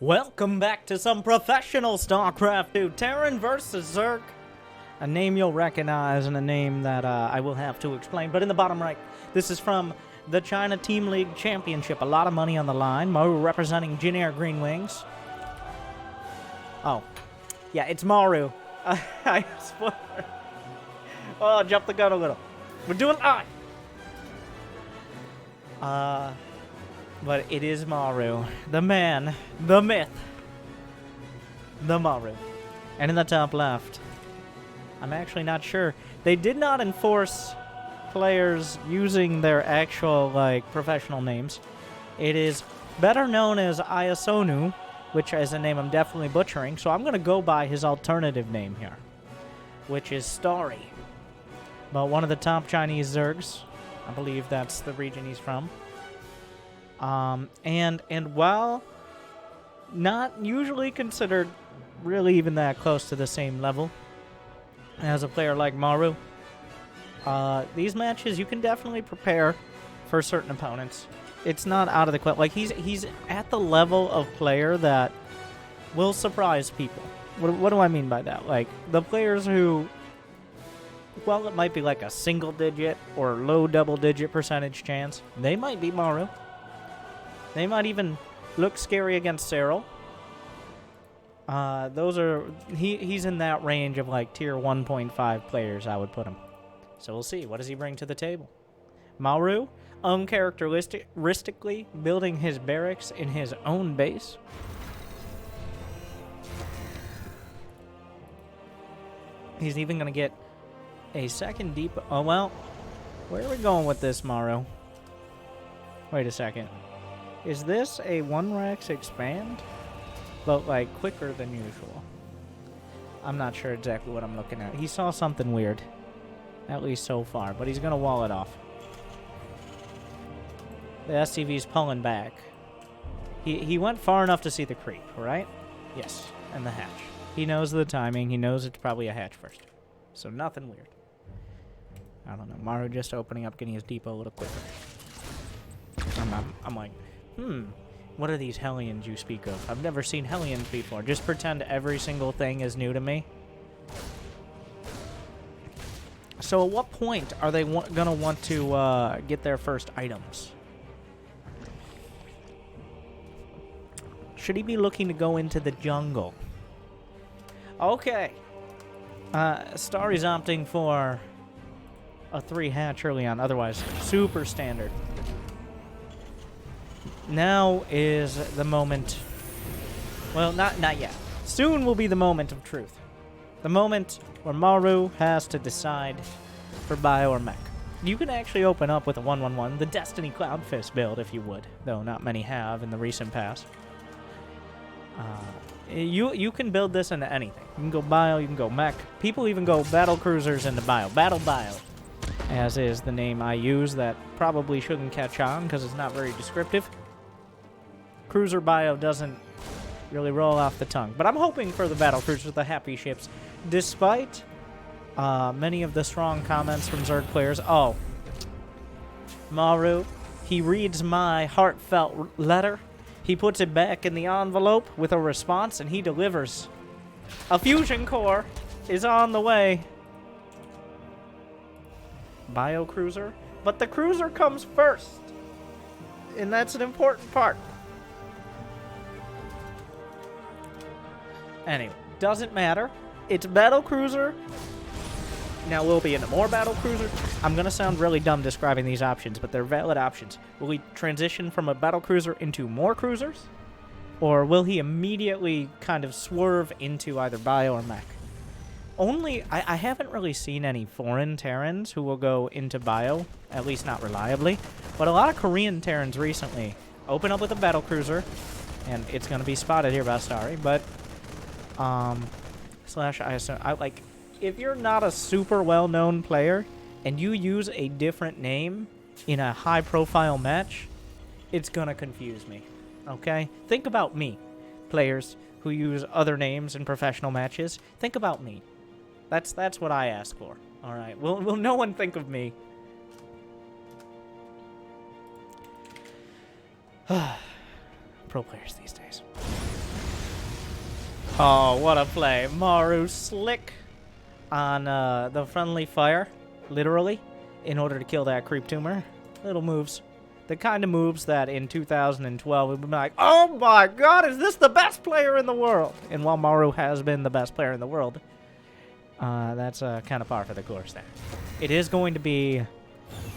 Welcome back to some professional Starcraft 2. Terran versus Zerg. A name you'll recognize and a name that I will have to explain. But in the bottom right, this is from the China Team League Championship. A lot of money on the line. Maru representing Jin Air Green Wings. Oh. Yeah, it's Maru. I spoiled. Oh, jump the gun a little. We're doing live. But it is Maru, the man, the myth, the Maru. And in the top left, I'm actually not sure. They did not enforce players using their actual, professional names. It is better known as Iasonu, which is a name I'm definitely butchering, so I'm going to go by his alternative name here, which is Starry. But one of the top Chinese Zergs, I believe that's the region he's from. And while not usually considered really even that close to the same level as a player like Maru, these matches you can definitely prepare for certain opponents. It's not out of the question. Like, he's at the level of player that will surprise people. What do I mean by that? Like, the players who, well, it might be like a single-digit or low double-digit percentage chance, they might beat Maru. They might even look scary against Cyril. Those are... He's in that range of, like, tier 1.5 players, I would put him. So we'll see. What does he bring to the table? Maru, uncharacteristically building his barracks in his own base. He's even going to get a second deep... Oh, well, where are we going with this, Maru? Wait a second. Is this a 1-Rex expand? But, like, quicker than usual. I'm not sure exactly what I'm looking at. He saw something weird. At least so far. But he's going to wall it off. The SCV's pulling back. He went far enough to see the creep, right? Yes. And the hatch. He knows the timing. He knows it's probably a hatch first. So nothing weird. I don't know. Maru just opening up, getting his depot a little quicker. I'm like... what are these Hellions you speak of? I've never seen Hellions before. Just pretend every single thing is new to me. So at what point are they gonna want to get their first items? Should he be looking to go into the jungle? Okay. Starry's opting for a 3-hatch early on. Otherwise, super standard. Now is the moment. Well, not yet. Soon will be the moment of truth. The moment where Maru has to decide for bio or mech. You can actually open up with a 1-1-1, the Destiny Cloudfist build if you would, though not many have in the recent past. You can build this into anything. You can go bio, you can go mech. People even go battle cruisers into bio. Battle bio, as is the name I use that probably shouldn't catch on because it's not very descriptive. Cruiser bio doesn't really roll off the tongue. But I'm hoping for the battle cruisers, the happy ships. Despite many of the strong comments from Zerg players. Oh, Maru, he reads my heartfelt letter. He puts it back in the envelope with a response, and he delivers. A fusion core is on the way. Bio cruiser. But the cruiser comes first. And that's an important part. Anyway, doesn't matter. It's battle cruiser. Now we'll be into more battle cruiser. I'm going to sound really dumb describing these options, but they're valid options. Will he transition from a battle cruiser into more cruisers? Or will he immediately kind of swerve into either bio or mech? I haven't really seen any foreign Terrans who will go into bio, at least not reliably. But a lot of Korean Terrans recently open up with a battle cruiser, and it's going to be spotted here by Starry, but... slash ISO. If you're not a super well-known player and you use a different name in a high-profile match, it's gonna confuse me. Okay? Think about me, players who use other names in professional matches. Think about me. That's what I ask for. All right. Will no one think of me? Pro players these days. Oh, what a play. Maru slick on the friendly fire, literally, in order to kill that creep tumor. Little moves. The kind of moves that in 2012 we'd be like, oh my god, is this the best player in the world? And while Maru has been the best player in the world, that's kind of par for the course there. It is going to be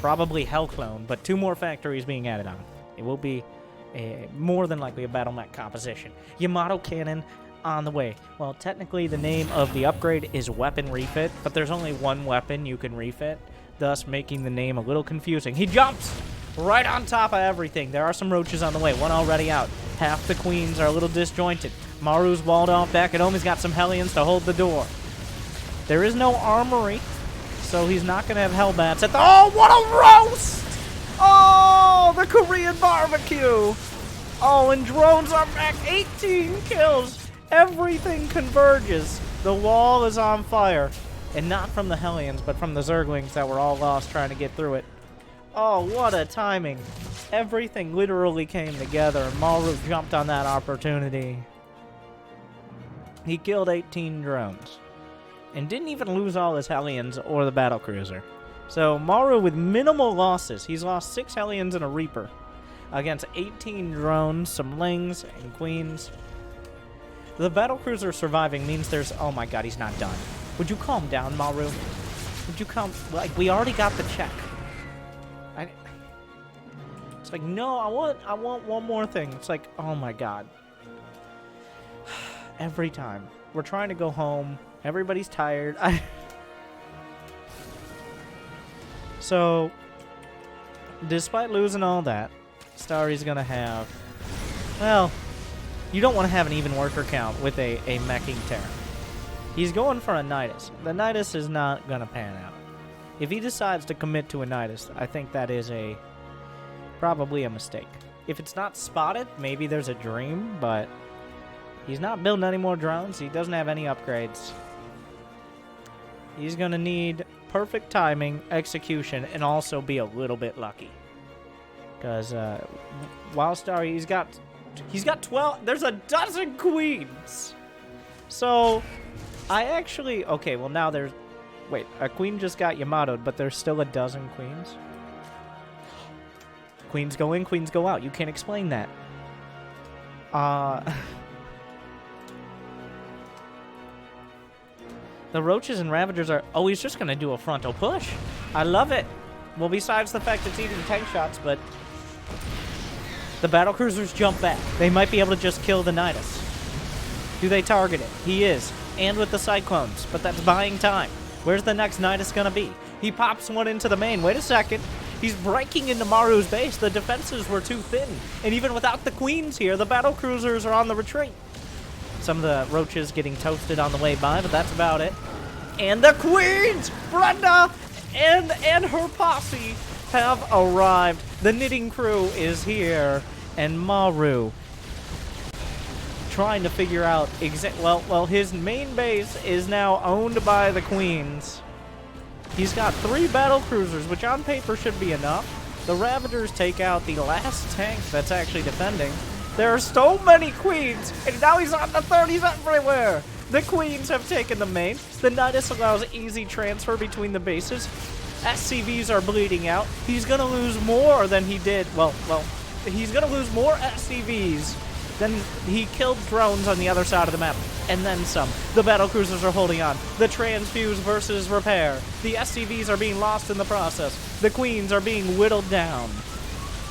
probably Hell Clone, but 2 more factories being added on. It will be more than likely a battle mech composition. Yamato Cannon on the way. Well, technically the name of the upgrade is Weapon Refit, but there's only 1 weapon you can refit, thus making the name a little confusing. He jumps right on top of everything. There are some roaches on the way. 1 already out. Half the queens are a little disjointed. Maru's walled off back at home. He's got some Hellions to hold the door. There is no armory, so he's not going to have Hellbats at the... Oh, what a roast! Oh, the Korean barbecue! Oh, and drones are back. 18 kills. Everything converges. The wall is on fire. And not from the Hellions, but from the Zerglings that were all lost trying to get through it. Oh, what a timing. Everything literally came together. Maru jumped on that opportunity. He killed 18 drones. And didn't even lose all his Hellions or the battlecruiser. So Maru with minimal losses. He's lost 6 Hellions and a Reaper. Against 18 drones, some Lings, and Queens. The battlecruiser surviving means there's... Oh my god, he's not done. Would you calm down, Maru? Would you calm... Like, we already got the check. It's like, no, I want one more thing. It's like, oh my god. Every time. We're trying to go home. Everybody's tired. So, despite losing all that, Starry's gonna have... Well, you don't want to have an even worker count with a meching Terran. He's going for a Nydus. The Nydus is not gonna pan out. If he decides to commit to a Nydus, I think that is probably a mistake. If it's not spotted, maybe there's a dream, but he's not building any more drones. He doesn't have any upgrades. He's going to need perfect timing, execution, and also be a little bit lucky. Because while Starry, he's got 12. There's a dozen queens. So I actually... Okay, well now there's... Wait, a queen just got Yamato'd, but there's still a dozen queens? Queens go in, queens go out. You can't explain that. The Roaches and Ravagers are... Oh, he's just going to do a frontal push. I love it. Well, besides the fact it's eating tank shots, but... The battlecruisers jump back. They might be able to just kill the Nydus. Do they target it? He is. And with the Cyclones. But that's buying time. Where's the next Nydus going to be? He pops one into the main. Wait a second. He's breaking into Maru's base. The defenses were too thin. And even without the queens here, the battlecruisers are on the retreat. Some of the Roaches getting toasted on the way by, but that's about it. And the queens! Brenda and her posse have arrived. The knitting crew is here. And Maru trying to figure out well, his main base is now owned by the queens. He's got 3 battle cruisers, which on paper should be enough. The Ravagers take out the last tank that's actually defending. There are so many queens, and now he's on the 30s everywhere. The queens have taken the main. The Nydus allows easy transfer between the bases. SCVs are bleeding out. He's going to lose more than he did. Well, he's going to lose more SCVs than he killed drones on the other side of the map. And then some. The battlecruisers are holding on. The transfuse versus repair. The SCVs are being lost in the process. The queens are being whittled down.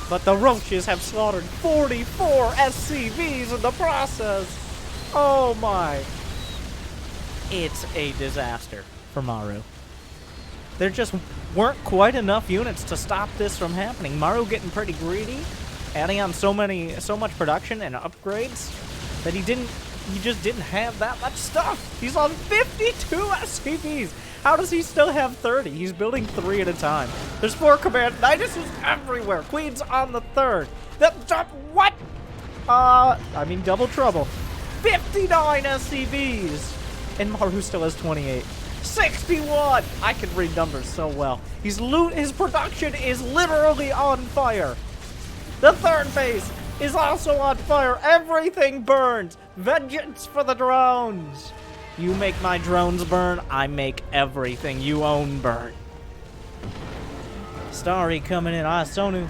But the Roaches have slaughtered 44 SCVs in the process. Oh my. It's a disaster for Maru. There just weren't quite enough units to stop this from happening. Maru getting pretty greedy, adding on so much production and upgrades that he just didn't have that much stuff. He's on 52 SCVs. How does he still have 30? He's building 3 at a time. There's 4 command. Nydus is everywhere. Queen's on the 3rd. What? I mean, double trouble. 59 SCVs. And Maru still has 28. 61! I can read numbers so well. His production is literally on fire. The 3rd base. is also on fire. Everything burns. Vengeance for the drones. You make my drones burn, I make everything you own burn. Starry coming in. Sonu.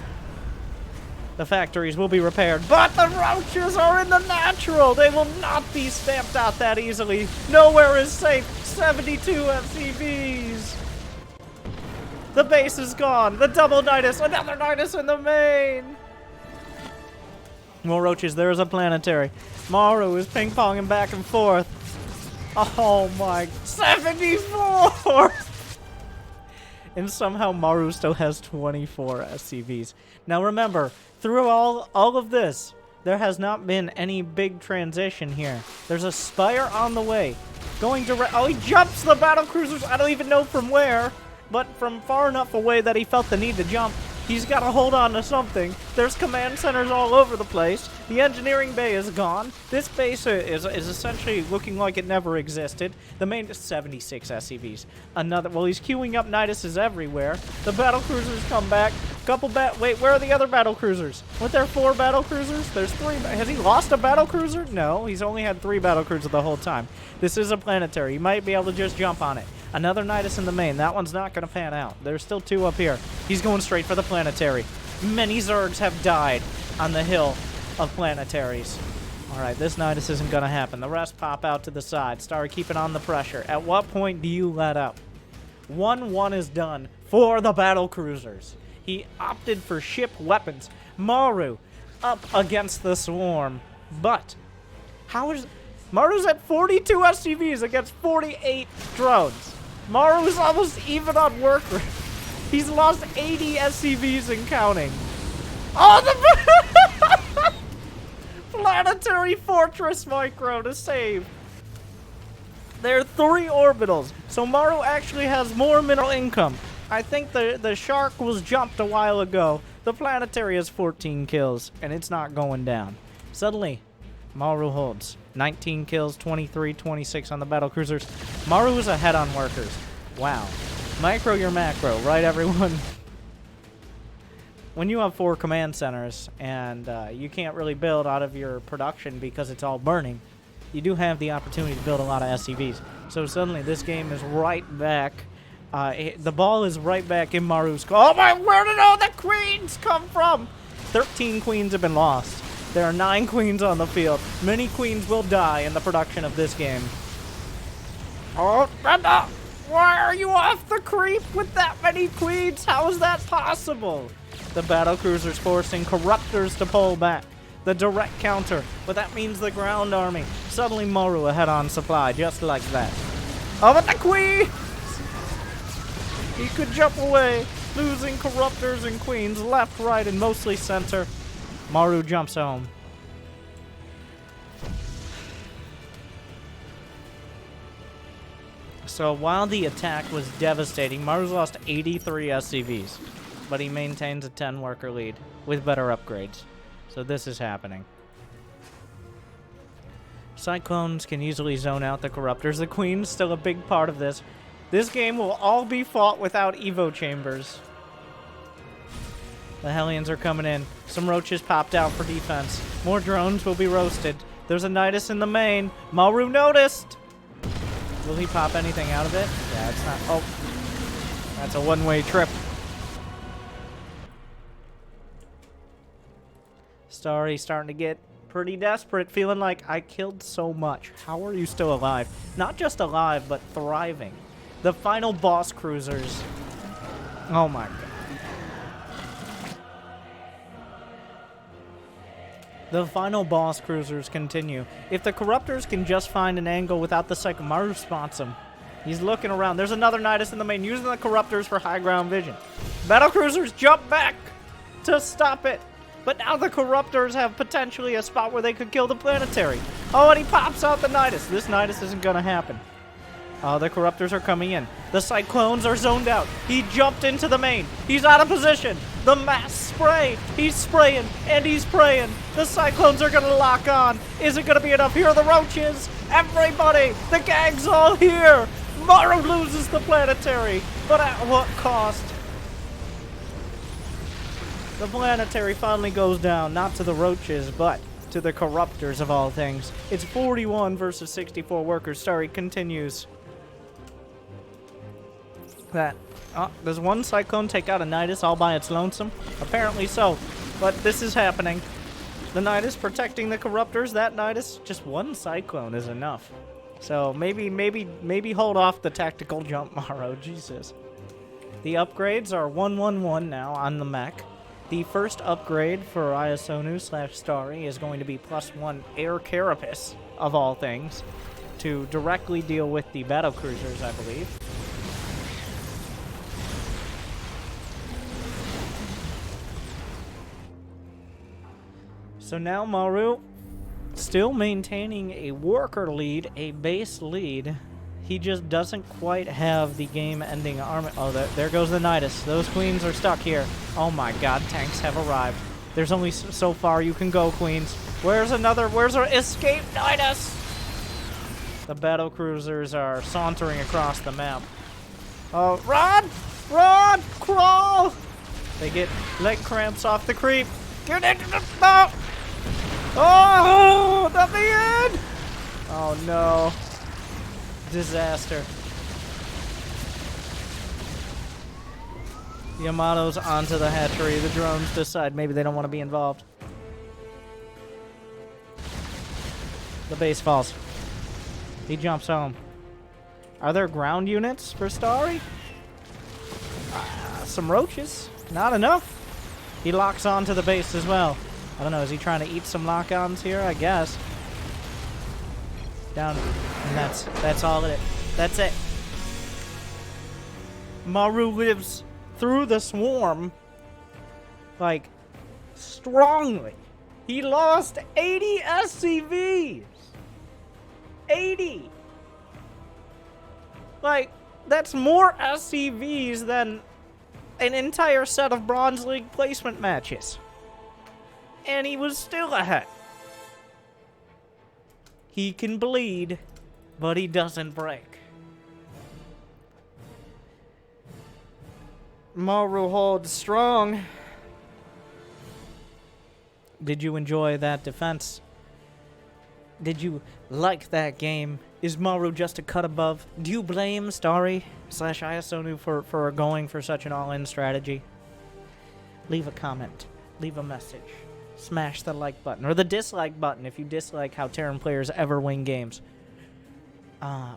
The factories will be repaired, but the roaches are in the natural. They will not be stamped out that easily. Nowhere is safe. 72 FCVs. The base is gone. The double Nydus. Another Nydus in the main. More roaches. There is a planetary. Maru is ping-ponging back and forth. Oh my. 74! And somehow Maru still has 24 SCVs. Now remember, through all of this, there has not been any big transition here. There's a spire on the way. Going direct. Oh, he jumps the battle cruisers. I don't even know from where, but from far enough away that he felt the need to jump. He's got to hold on to something. There's command centers all over the place. The engineering bay is gone. This base is essentially looking like it never existed. The main 76 SCVs. Another. Well, he's queuing up Nyduses everywhere. The battle cruisers come back. Wait, where are the other battle cruisers? Weren't there 4 battle cruisers? There's 3. Has he lost a battle cruiser? No, he's only had 3 battle cruisers the whole time. This is a planetary. He might be able to just jump on it. Another Nydus in the main. That one's not going to pan out. There's still 2 up here. He's going straight for the planetary. Many Zergs have died on the hill of planetaries. Alright, this Nydus isn't going to happen. The rest pop out to the side. Start keeping on the pressure. At what point do you let up? 1-1 is done for the battle cruisers. He opted for ship weapons. Maru up against the swarm. But how is... Maru's at 42 SCVs against 48 drones. Maru's almost even on work rate. He's lost 80 SCVs and counting. Oh, the planetary fortress micro to save. There are 3 orbitals, so Maru actually has more mineral income. I think the shark was jumped a while ago. The planetary has 14 kills, and it's not going down. Suddenly, Maru holds 19 kills, 23, 26 on the battle cruisers. Maru is ahead on workers. Wow. Micro your macro, right, everyone? When you have 4 command centers and you can't really build out of your production because it's all burning, you do have the opportunity to build a lot of SCVs. So suddenly this game is right back. The ball is right back in Maru's. Oh my, where did all the queens come from? 13 queens have been lost. There are 9 queens on the field. Many queens will die in the production of this game. Oh, Brenda! Why are you off the creep with that many queens? How is that possible? The battle cruisers forcing corruptors to pull back. The direct counter, but that means the ground army. Suddenly Maru ahead on supply, just like that. Oh, but the queens! He could jump away, losing corruptors and queens left, right, and mostly center. Maru jumps home. So while the attack was devastating, Maru's lost 83 SCVs, but he maintains a 10 worker lead with better upgrades. So this is happening. Cyclones can easily zone out the corruptors. The queen's still a big part of this. This game will all be fought without Evo chambers. The Hellions are coming in. Some roaches popped out for defense. More drones will be roasted. There's a Nydus in the main. Maru noticed. Will he pop anything out of it? Yeah, it's not. Oh, that's a one-way trip. Starry starting to get pretty desperate, feeling like I killed so much. How are you still alive? Not just alive, but thriving. The final boss cruisers. Oh my god. The final boss cruisers continue. If the corruptors can just find an angle without the cycle, Maru spots him. He's looking around. There's another Nydus in the main, using the corruptors for high ground vision. Battle cruisers jump back to stop it. But now the corruptors have potentially a spot where they could kill the planetary. Oh, and he pops out the Nydus. This Nydus isn't going to happen. The corruptors are coming in. The cyclones are zoned out. He jumped into the main. He's out of position. The mass spray. He's spraying and he's spraying. The cyclones are going to lock on. Is it going to be enough? Here are the roaches. Everybody. The gang's all here. Maru loses the planetary. But at what cost? The planetary finally goes down, not to the roaches, but to the corruptors of all things. It's 41 versus 64 workers. Sorry, continues. Does one cyclone take out a Nydus all by its lonesome? Apparently so, but this is happening. The Nydus protecting the corruptors. That Nydus, just one cyclone is enough. So maybe hold off the tactical jump, Maru. Jesus. The upgrades are 111 now on the mech. The first upgrade for Iasonu/Starry is going to be +1 air carapace, of all things, to directly deal with the battlecruisers, I believe. So now Maru, still maintaining a worker lead, a base lead. He just doesn't quite have the game-ending armor. Oh, there goes the Nydus. Those queens are stuck here. Oh my god, tanks have arrived. There's only so far you can go, queens. Where's our escape Nydus? The battlecruisers are sauntering across the map. Oh, run! Run! Crawl! They get leg cramps off the creep. Get into the boat! Oh, not the end! Oh no. Disaster. Yamato's onto the hatchery. The drones decide maybe they don't want to be involved. The base falls. He jumps home. Are there ground units for Starry? Some roaches. Not enough. He locks onto the base as well. I don't know, is he trying to eat some lock-ons here? I guess. Down. And that's all it is. That's it. Maru lives through the swarm, like, strongly. He lost 80 SCVs. 80. Like, that's more SCVs than an entire set of Bronze League placement matches. And he was still ahead. He can bleed, but he doesn't break. Maru holds strong. Did you enjoy that defense? Did you like that game? Is Maru just a cut above? Do you blame Starry/Iasonu for going for such an all-in strategy? Leave a comment. Leave a message. Smash the like button, or the dislike button if you dislike how Terran players ever win games.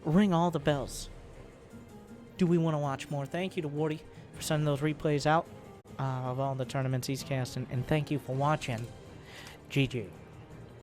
Ring all the bells. Do we want to watch more? Thank you to Wardy for sending those replays out of all the tournaments he's cast, and thank you for watching. GG.